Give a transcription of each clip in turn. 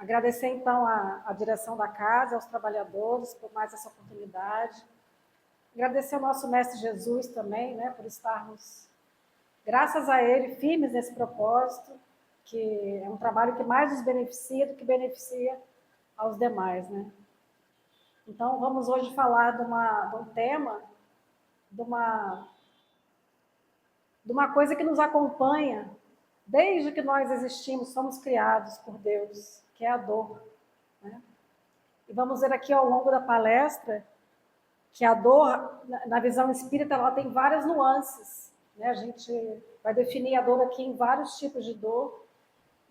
Agradecer, então, à direção da casa, aos trabalhadores, por mais essa oportunidade. Agradecer ao nosso Mestre Jesus também, né, por estarmos, graças a Ele, firmes nesse propósito, que é um trabalho que mais nos beneficia do que beneficia aos demais, né? Então, vamos hoje falar de um tema, de uma coisa que nos acompanha desde que nós existimos, somos criados por Deus, que é a dor, né? E vamos ver aqui ao longo da palestra que a dor, na visão espírita, ela tem várias nuances, né? A gente vai definir a dor aqui em vários tipos de dor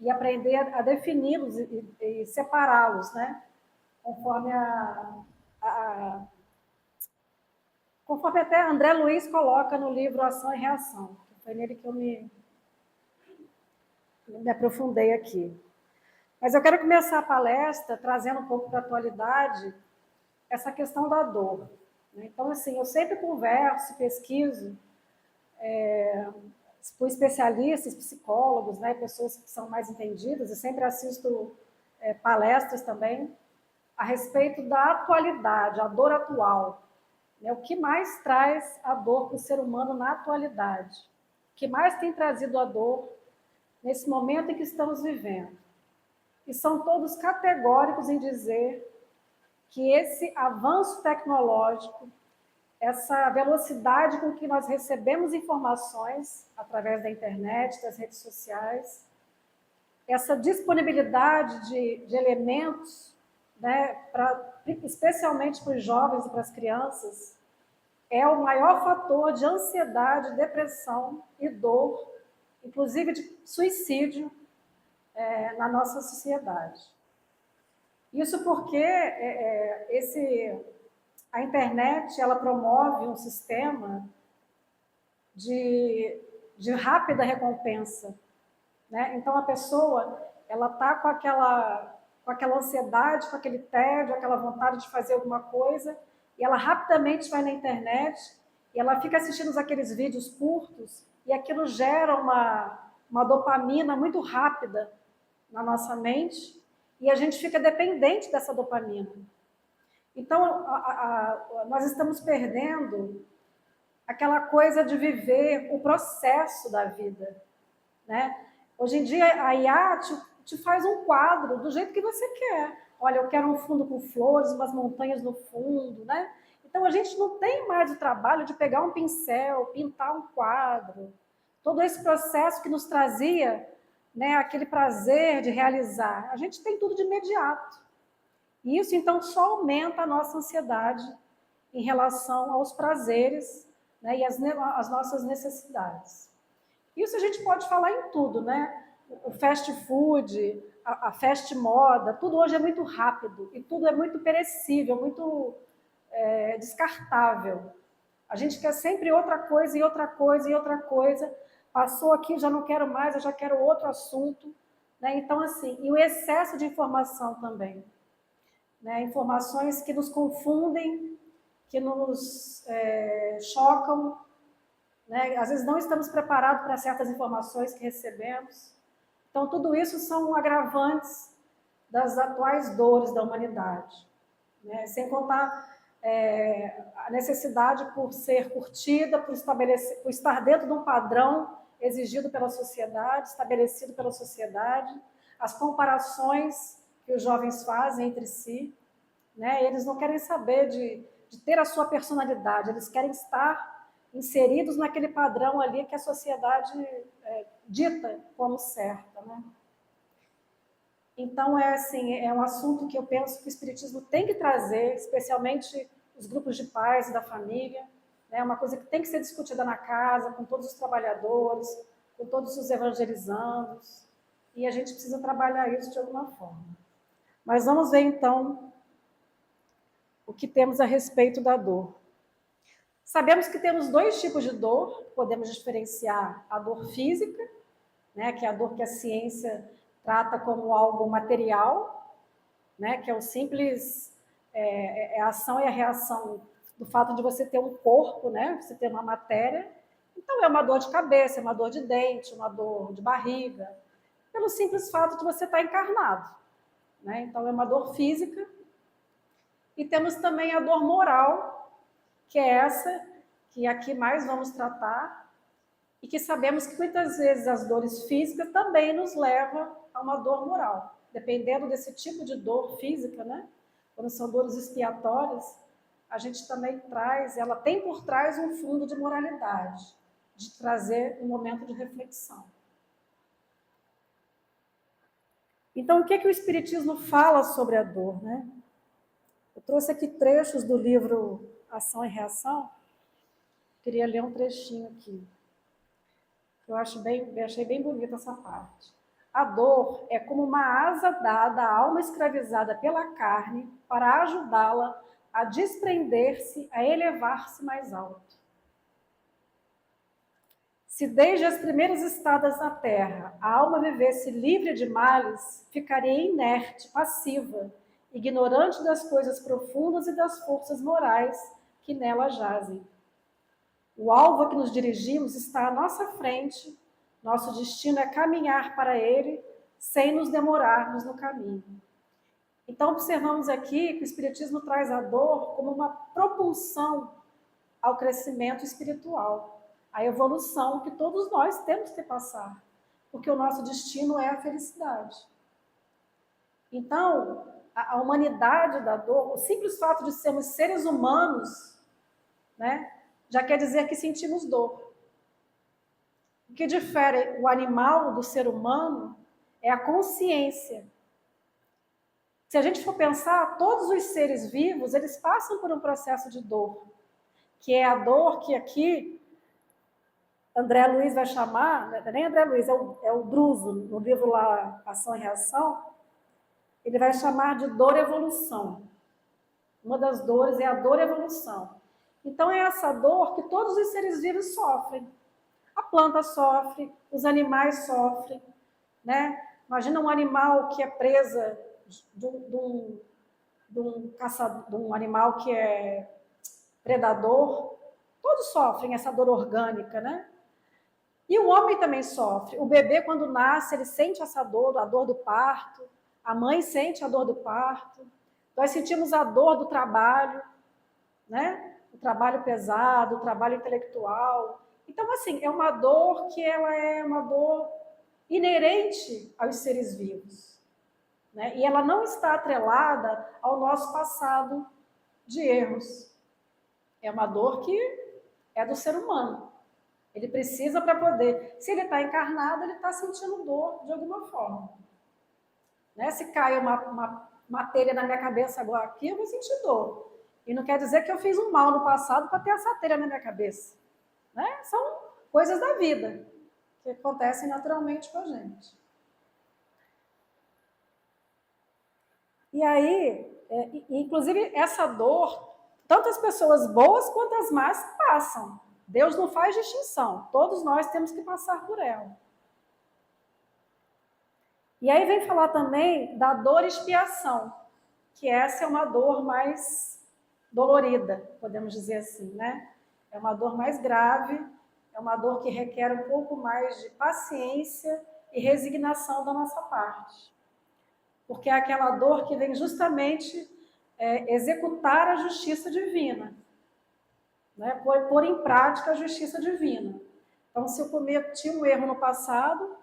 e aprender a defini-los e separá-los, né? Conforme conforme até André Luiz coloca no livro Ação e Reação, que foi nele que eu me aprofundei aqui. Mas eu quero começar a palestra trazendo um pouco para a atualidade essa questão da dor. Então, assim, eu sempre converso, pesquiso com especialistas, psicólogos, né, pessoas que são mais entendidas, e sempre assisto palestras também a respeito da atualidade, a dor atual. Né, o que mais traz a dor para o ser humano na atualidade? O que mais tem trazido a dor nesse momento em que estamos vivendo? E são todos categóricos em dizer que esse avanço tecnológico, essa velocidade com que nós recebemos informações através da internet, das redes sociais, essa disponibilidade de elementos, né, especialmente para os jovens e para as crianças, é o maior fator de ansiedade, depressão e dor, inclusive de suicídio, na nossa sociedade. Isso porque a internet ela promove um sistema de rápida recompensa, né? Então a pessoa ela está com aquela ansiedade, com aquele tédio, aquela vontade de fazer alguma coisa, e ela rapidamente vai na internet e ela fica assistindo aqueles vídeos curtos e aquilo gera uma dopamina muito rápida na nossa mente e a gente fica dependente dessa dopamina. Então, nós estamos perdendo aquela coisa de viver o processo da vida, né? Hoje em dia, a IA te faz um quadro do jeito que você quer. Olha, eu quero um fundo com flores, umas montanhas no fundo, né? Então, a gente não tem mais o trabalho de pegar um pincel, pintar um quadro. Todo esse processo que nos trazia, né, aquele prazer de realizar. A gente tem tudo de imediato. E isso, então, só aumenta a nossa ansiedade em relação aos prazeres, né, e as nossas necessidades. Isso a gente pode falar em tudo, né? O fast food, a fast moda, tudo hoje é muito rápido e tudo é muito perecível, muito descartável. A gente quer sempre outra coisa e outra coisa e outra coisa. Passou aqui, já não quero mais, eu já quero outro assunto. Né? Então, assim, e o excesso de informação também. Né? Informações que nos confundem, que nos chocam, né? Às vezes não estamos preparados para certas informações que recebemos. Então, tudo isso são agravantes das atuais dores da humanidade. Né? Sem contar a necessidade por ser curtida, por estar dentro de um padrão exigido pela sociedade, estabelecido pela sociedade, as comparações que os jovens fazem entre si. Né? Eles não querem saber de ter a sua personalidade, eles querem estar inseridos naquele padrão ali que a sociedade dita como certa, né? Então, assim, é um assunto que eu penso que o Espiritismo tem que trazer, especialmente os grupos de pais e da família, né? Uma coisa que tem que ser discutida na casa, com todos os trabalhadores, com todos os evangelizandos, e a gente precisa trabalhar isso de alguma forma. Mas vamos ver, então, o que temos a respeito da dor. Sabemos que temos dois tipos de dor, podemos diferenciar a dor física, né, que é a dor que a ciência trata como algo material, né, que é o simples a ação e a reação do fato de você ter um corpo, né, você ter uma matéria. Então é uma dor de cabeça, é uma dor de dente, uma dor de barriga, pelo simples fato de você estar encarnado. né? Então, é uma dor física. E temos também a dor moral, que é essa que aqui mais vamos tratar, e que sabemos que muitas vezes as dores físicas também nos levam a uma dor moral. Dependendo desse tipo de dor física, né? Quando são dores expiatórias, a gente também traz, ela tem por trás um fundo de moralidade, de trazer um momento de reflexão. Então, o que o Espiritismo fala sobre a dor, né? Eu trouxe aqui trechos do livro Ação e Reação. Queria ler um trechinho aqui. Eu achei bem bonita essa parte. A dor é como uma asa dada à alma escravizada pela carne para ajudá-la a desprender-se, a elevar-se mais alto. Se desde as primeiras estadas na terra a alma vivesse livre de males, ficaria inerte, passiva, ignorante das coisas profundas e das forças morais que nela jazem. O alvo a que nos dirigimos está à nossa frente, nosso destino é caminhar para ele sem nos demorarmos no caminho. Então, observamos aqui que o Espiritismo traz a dor como uma propulsão ao crescimento espiritual, à evolução que todos nós temos que passar, porque o nosso destino é a felicidade. Então, a humanidade da dor, o simples fato de sermos seres humanos, né, já quer dizer que sentimos dor. O que difere o animal do ser humano é a consciência. Se a gente for pensar, todos os seres vivos, eles passam por um processo de dor, que é a dor que aqui André Luiz vai chamar, não é nem André Luiz, é o Druso, no livro lá, Ação e Reação, ele vai chamar de dor-evolução. Uma das dores é a dor-evolução. Então, é essa dor que todos os seres vivos sofrem. A planta sofre, os animais sofrem, né? Imagina um animal que é presa de um animal que é predador. Todos sofrem essa dor orgânica, né? E o homem também sofre. O bebê, quando nasce, ele sente essa dor, a dor do parto. A mãe sente a dor do parto. Nós sentimos a dor do trabalho, né? O trabalho pesado, o trabalho intelectual. Então, assim, é uma dor que ela é uma dor inerente aos seres vivos, né? E ela não está atrelada ao nosso passado de erros. É uma dor que é do ser humano. Ele precisa para poder... Se ele está encarnado, ele está sentindo dor de alguma forma. Né? Se cai uma telha na minha cabeça agora aqui, eu vou sentir dor. E não quer dizer que eu fiz um mal no passado para ter essa telha na minha cabeça. Né? São coisas da vida que acontecem naturalmente com a gente. E aí, inclusive, essa dor, tanto as pessoas boas quanto as más passam. Deus não faz distinção. Todos nós temos que passar por ela. E aí vem falar também da dor expiação, que essa é uma dor mais dolorida, podemos dizer assim, né? É uma dor mais grave, é uma dor que requer um pouco mais de paciência e resignação da nossa parte. Porque é aquela dor que vem justamente executar a justiça divina, né? Pôr em prática a justiça divina. Então, se eu cometi um erro no passado,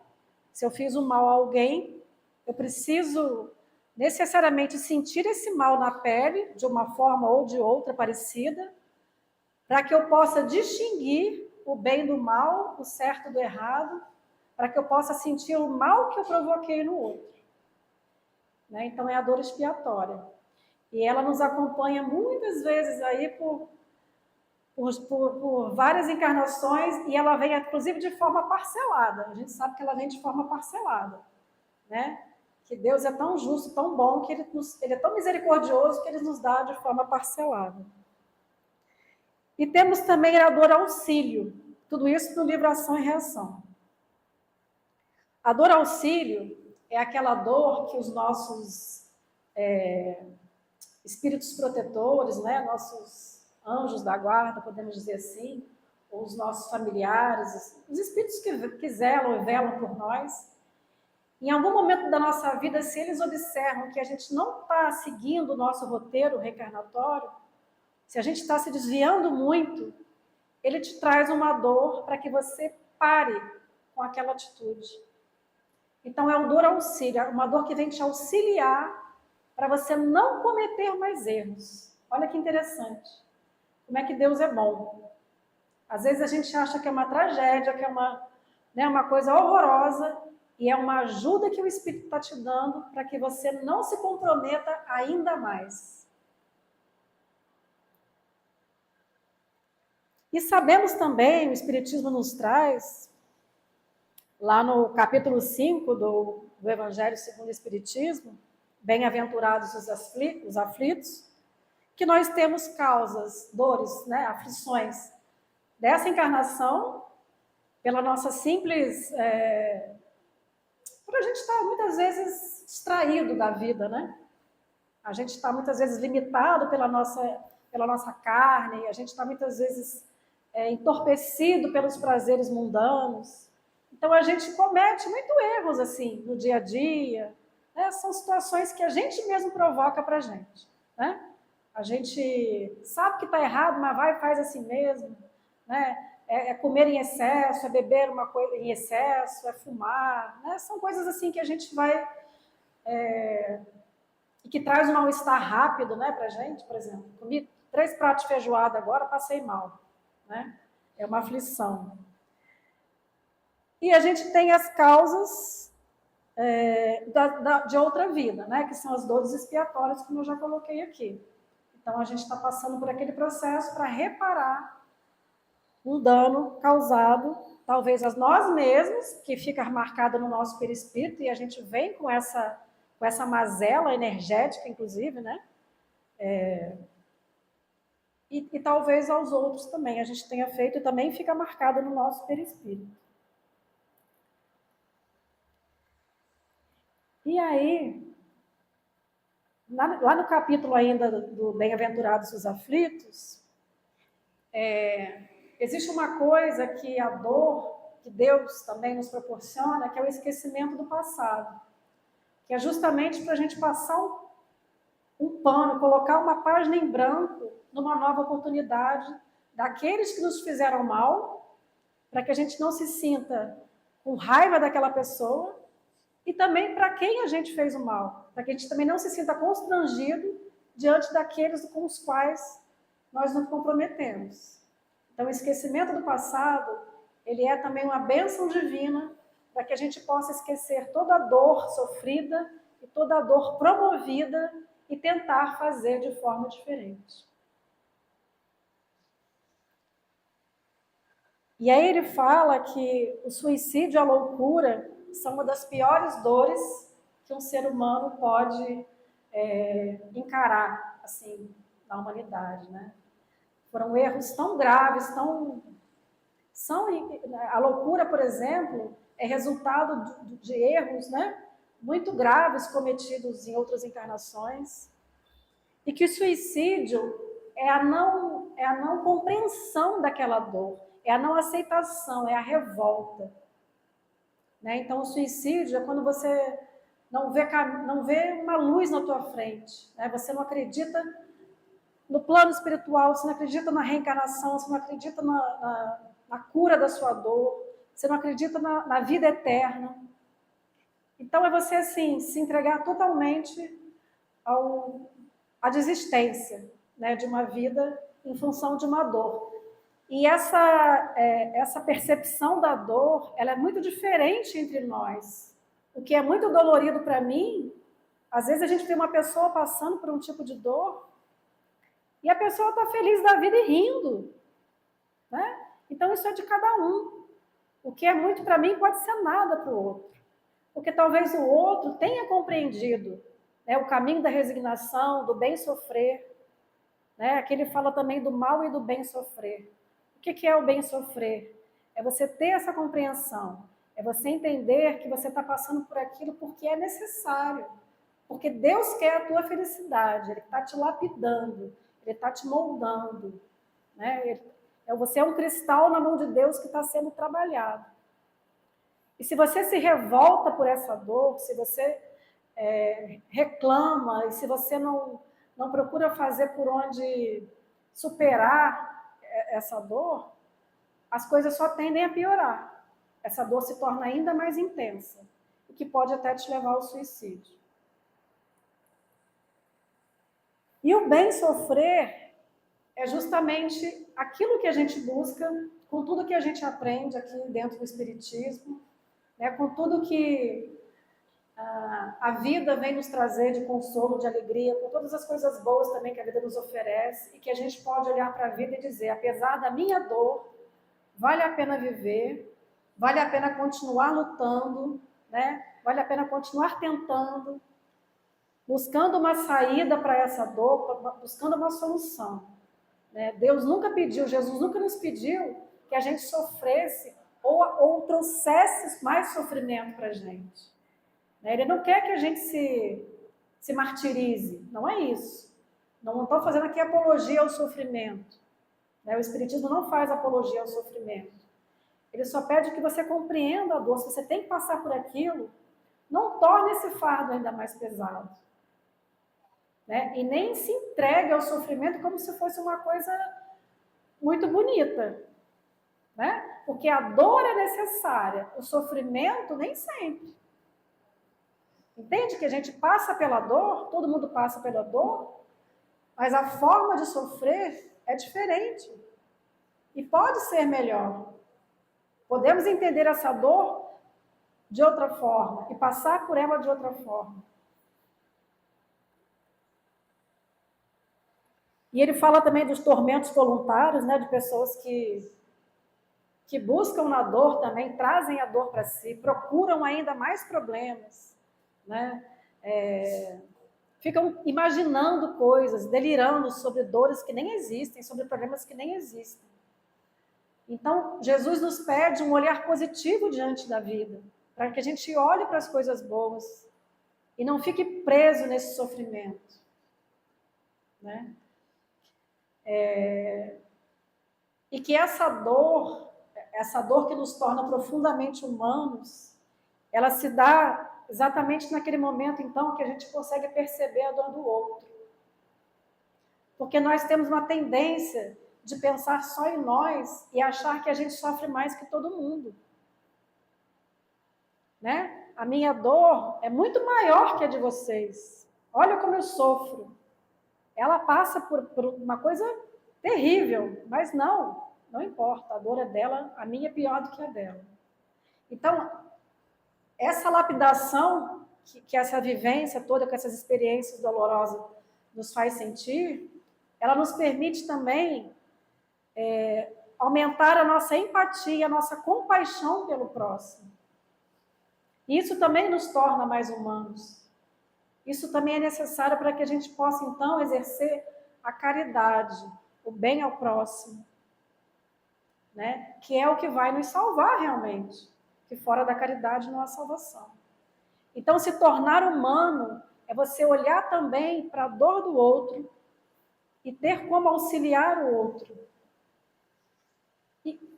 se eu fiz um mal a alguém, eu preciso necessariamente sentir esse mal na pele, de uma forma ou de outra parecida, para que eu possa distinguir o bem do mal, o certo do errado, para que eu possa sentir o mal que eu provoquei no outro. Né? Então, é a dor expiatória. E ela nos acompanha muitas vezes aí por várias encarnações, e ela vem, inclusive, de forma parcelada. A gente sabe que ela vem de forma parcelada, né? Que Deus é tão justo, tão bom, que ele é tão misericordioso que Ele nos dá de forma parcelada. E temos também a dor auxílio, tudo isso no livro Ação e Reação. A dor auxílio é aquela dor que os nossos espíritos protetores, né, nossos anjos da guarda, podemos dizer assim, ou os nossos familiares, os espíritos que zelam e velam por nós, Em algum momento da nossa vida, se eles observam que a gente não está seguindo o nosso roteiro reencarnatório, se a gente está se desviando muito, ele te traz uma dor para que você pare com aquela atitude. Então, é um dor auxílio, uma dor que vem te auxiliar para você não cometer mais erros. Olha que interessante. Como é que Deus é bom. Às vezes a gente acha que é uma tragédia, que é uma coisa horrorosa, e é uma ajuda que o Espírito está te dando para que você não se comprometa ainda mais. E sabemos também, o Espiritismo nos traz, lá no capítulo 5 do Evangelho segundo o Espiritismo, bem-aventurados os aflitos, que nós temos causas, dores, né, aflições dessa encarnação, pela nossa simples... por a gente estar muitas vezes distraído da vida, né? A gente está muitas vezes limitado pela nossa carne, a gente está muitas vezes entorpecido pelos prazeres mundanos. Então a gente comete muitos erros assim no dia a dia. Né? São situações que a gente mesmo provoca para a gente. Né? A gente sabe que está errado, mas vai e faz assim mesmo. Né? É comer em excesso, é beber uma coisa em excesso, é fumar. Né? São coisas assim que a gente vai... e que traz um mal-estar rápido, né, para a gente. Por exemplo, comi 3 pratos de feijoada agora, passei mal. Né? É uma aflição. E a gente tem as causas de outra vida, né? Que são as dores expiatórias, como eu já coloquei aqui. Então, a gente está passando por aquele processo para reparar um dano causado, talvez a nós mesmos, que fica marcado no nosso perispírito, e a gente vem com essa mazela energética, inclusive, né? E talvez aos outros também a gente tenha feito e também fica marcado no nosso perispírito. E aí, lá no capítulo ainda do Bem-aventurados os aflitos, existe uma coisa que a dor, que Deus também nos proporciona, que é o esquecimento do passado. Que é justamente para a gente passar um pano, colocar uma página em branco numa nova oportunidade daqueles que nos fizeram mal, para que a gente não se sinta com raiva daquela pessoa, e também para quem a gente fez o mal, para que a gente também não se sinta constrangido diante daqueles com os quais nós nos comprometemos. Então, o esquecimento do passado, ele é também uma bênção divina para que a gente possa esquecer toda a dor sofrida e toda a dor promovida e tentar fazer de forma diferente. E aí ele fala que o suicídio e a loucura são uma das piores dores que um ser humano pode encarar, assim, na humanidade, né? Foram erros tão graves, a loucura, por exemplo, é resultado de erros, né, muito graves cometidos em outras encarnações, e que o suicídio é a não compreensão daquela dor, é a não aceitação, é a revolta. Né? Então, o suicídio é quando você não vê uma luz na tua frente, né? Você não acredita no plano espiritual, você não acredita na reencarnação, você não acredita na cura da sua dor, você não acredita na vida eterna. Então, é você, assim, se entregar totalmente à desistência, né, de uma vida em função de uma dor. E essa percepção da dor, ela é muito diferente entre nós. O que é muito dolorido para mim, às vezes a gente vê uma pessoa passando por um tipo de dor e a pessoa está feliz da vida e rindo. Né? Então, isso é de cada um. O que é muito para mim pode ser nada para o outro. Porque talvez o outro tenha compreendido, né, o caminho da resignação, do bem sofrer. Né? Aqui ele fala também do mal e do bem sofrer. O que é o bem sofrer? É você ter essa compreensão. É você entender que você está passando por aquilo porque é necessário. Porque Deus quer a tua felicidade. Ele está te lapidando. Ele está te moldando. Né? Você é um cristal na mão de Deus que está sendo trabalhado. E se você se revolta por essa dor, se você reclama, e se você não procura fazer por onde superar essa dor, as coisas só tendem a piorar. Essa dor se torna ainda mais intensa, o que pode até te levar ao suicídio. E o bem sofrer é justamente aquilo que a gente busca, com tudo que a gente aprende aqui dentro do Espiritismo, né, com tudo que a vida vem nos trazer de consolo, de alegria, com todas as coisas boas também que a vida nos oferece, e que a gente pode olhar para a vida e dizer, apesar da minha dor, vale a pena viver, vale a pena continuar lutando, né? Vale a pena continuar tentando, buscando uma saída para essa dor, buscando uma solução. Né? Deus nunca pediu, Jesus nunca nos pediu que a gente sofresse ou trouxesse mais sofrimento para a gente. Ele não quer que a gente se martirize, não é isso. Não estou fazendo aqui apologia ao sofrimento. O Espiritismo não faz apologia ao sofrimento. Ele só pede que você compreenda a dor. Se você tem que passar por aquilo, não torne esse fardo ainda mais pesado. E nem se entregue ao sofrimento como se fosse uma coisa muito bonita. Porque a dor é necessária, o sofrimento nem sempre. Entende que a gente passa pela dor, todo mundo passa pela dor, mas a forma de sofrer é diferente. E pode ser melhor. Podemos entender essa dor de outra forma e passar por ela de outra forma. E ele fala também dos tormentos voluntários, de pessoas que buscam na dor também, trazem a dor para si, procuram ainda mais problemas, ficam imaginando coisas, delirando sobre dores que nem existem, sobre problemas que nem existem. Então, Jesus nos pede um olhar positivo diante da vida, para que a gente olhe para as coisas boas e não fique preso nesse sofrimento. E que essa dor que nos torna profundamente humanos, ela se dá exatamente naquele momento, então, que a gente consegue perceber a dor do outro. Porque nós temos uma tendência de pensar só em nós e achar que a gente sofre mais que todo mundo. A minha dor é muito maior que a de vocês. Olha como eu sofro. Ela passa por uma coisa terrível, mas não importa. A dor é dela, a minha é pior do que a dela. Então, essa lapidação que essa vivência toda, com essas experiências dolorosas nos faz sentir, ela nos permite também aumentar a nossa empatia, a nossa compaixão pelo próximo. Isso também nos torna mais humanos. Isso também é necessário para que a gente possa, então, exercer a caridade, o bem ao próximo, que é o que vai nos salvar realmente, que fora da caridade não há salvação. Então, se tornar humano é você olhar também para a dor do outro e ter como auxiliar o outro.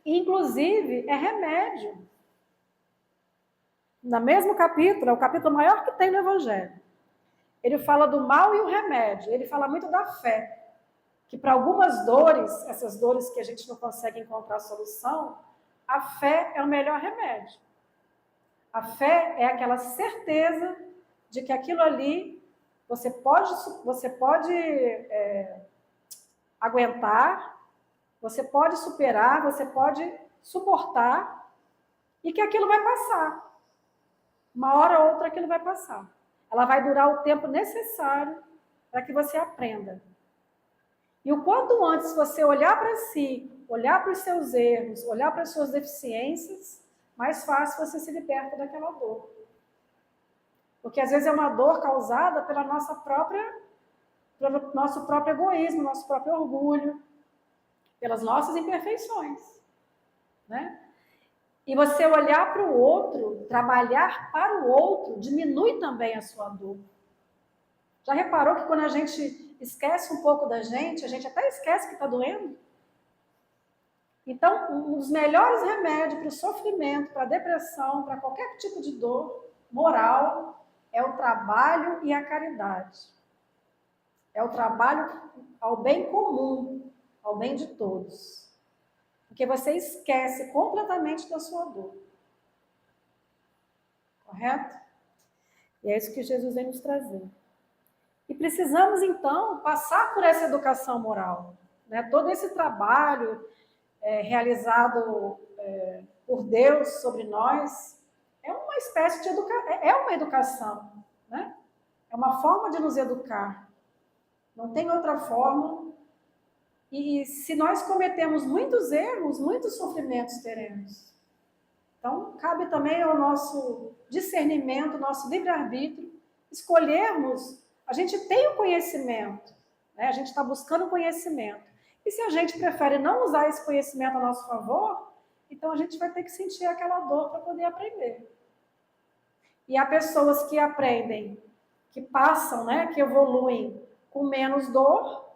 Inclusive, é remédio. No mesmo capítulo, é o capítulo maior que tem no Evangelho. Ele fala do mal e o remédio. Ele fala muito da fé. Que para algumas dores, essas dores que a gente não consegue encontrar solução, a fé é o melhor remédio. A fé é aquela certeza de que aquilo ali você pode aguentar, você pode superar, você pode suportar e que aquilo vai passar. Uma hora ou outra aquilo vai passar. Ela vai durar o tempo necessário para que você aprenda. E o quanto antes você olhar para si, olhar para os seus erros, olhar para as suas deficiências, mais fácil você se liberta daquela dor. Porque às vezes é uma dor causada pelo nosso próprio egoísmo, nosso próprio orgulho, pelas nossas imperfeições. E você olhar para o outro, trabalhar para o outro, diminui também a sua dor. Já reparou que quando a gente esquece um pouco da gente, a gente até esquece que está doendo? Então, um dos melhores remédios para o sofrimento, para a depressão, para qualquer tipo de dor moral, é o trabalho e a caridade. É o trabalho ao bem comum, ao bem de todos. Porque você esquece completamente da sua dor. Correto? E é isso que Jesus vem nos trazer. E precisamos, então, passar por essa educação moral. Né? Todo esse trabalho realizado por Deus sobre nós é uma espécie de uma educação. Né? É uma forma de nos educar. Não tem outra forma. E se nós cometemos muitos erros, muitos sofrimentos teremos. Então, cabe também ao nosso discernimento, nosso livre-arbítrio, escolhermos. A gente tem o conhecimento, né? A gente está buscando o conhecimento. E se a gente prefere não usar esse conhecimento a nosso favor, então a gente vai ter que sentir aquela dor para poder aprender. E há pessoas que aprendem, que passam, né, que evoluem com menos dor,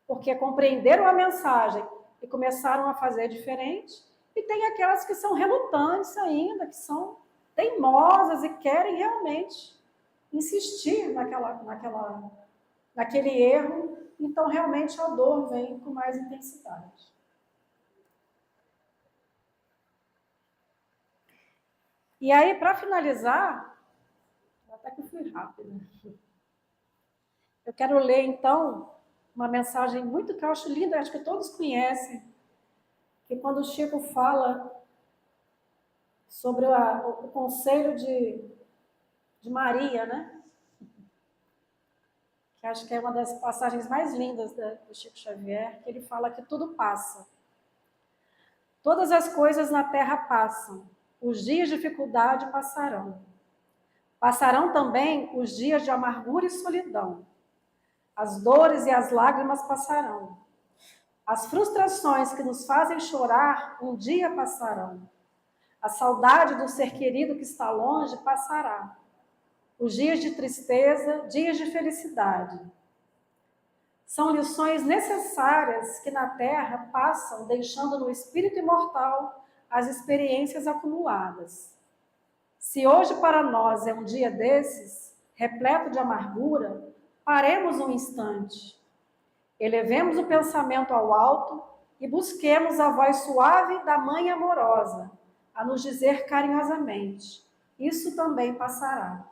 porque compreenderam a mensagem e começaram a fazer diferente. E tem aquelas que são relutantes ainda, que são teimosas e querem realmente insistir naquele erro. Então, realmente, a dor vem com mais intensidade. E aí, para finalizar, até que eu fui rápida, eu quero ler, então, uma mensagem muito que eu acho linda, acho que todos conhecem, que quando o Chico fala sobre o conselho de Maria, né? Que acho que é uma das passagens mais lindas do Chico Xavier, que ele fala que tudo passa. Todas as coisas na terra passam, os dias de dificuldade passarão. Passarão também os dias de amargura e solidão. As dores e as lágrimas passarão. As frustrações que nos fazem chorar um dia passarão. A saudade do ser querido que está longe passará. Os dias de tristeza, dias de felicidade. São lições necessárias que na Terra passam, deixando no espírito imortal as experiências acumuladas. Se hoje para nós é um dia desses, repleto de amargura, paremos um instante. Elevemos o pensamento ao alto e busquemos a voz suave da Mãe amorosa, a nos dizer carinhosamente: isso também passará.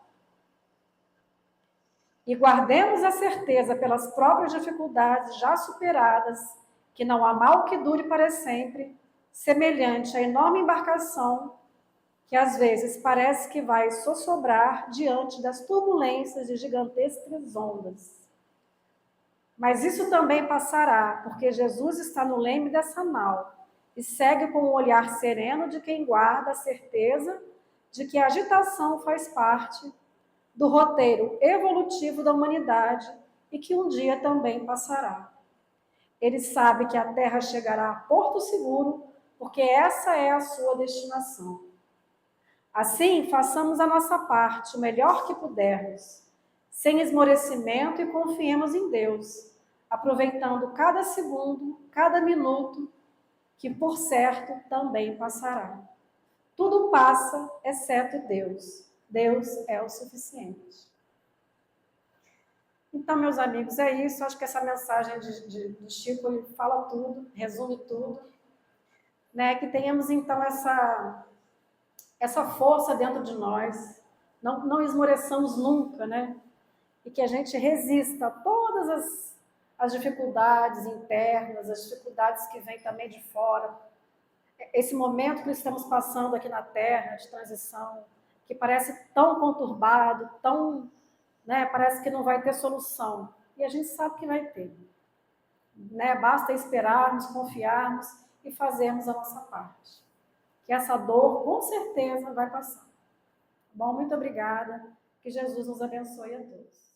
E guardemos a certeza pelas próprias dificuldades já superadas, que não há mal que dure para sempre, semelhante à enorme embarcação que às vezes parece que vai sossobrar diante das turbulências e gigantescas ondas. Mas isso também passará, porque Jesus está no leme dessa nau e segue com um olhar sereno de quem guarda a certeza de que a agitação faz parte do roteiro evolutivo da humanidade e que um dia também passará. Ele sabe que a Terra chegará a porto seguro, porque essa é a sua destinação. Assim, façamos a nossa parte, o melhor que pudermos, sem esmorecimento, e confiemos em Deus, aproveitando cada segundo, cada minuto, que por certo também passará. Tudo passa, exceto Deus. Deus é o suficiente. Então, meus amigos, é isso. Acho que essa mensagem do Chico ele fala tudo, resume tudo. Né? Que tenhamos, então, essa força dentro de nós. Não esmoreçamos nunca, né? E que a gente resista a todas as dificuldades internas, as dificuldades que vêm também de fora. Esse momento que estamos passando aqui na Terra, de transição, que parece tão conturbado, tão... Né? Parece que não vai ter solução. E a gente sabe que vai ter. Né? Basta esperarmos, confiarmos e fazermos a nossa parte. Que essa dor, com certcerteza, vai passar. Bom, muito obrigada. Que Jesus nos abençoe a todos.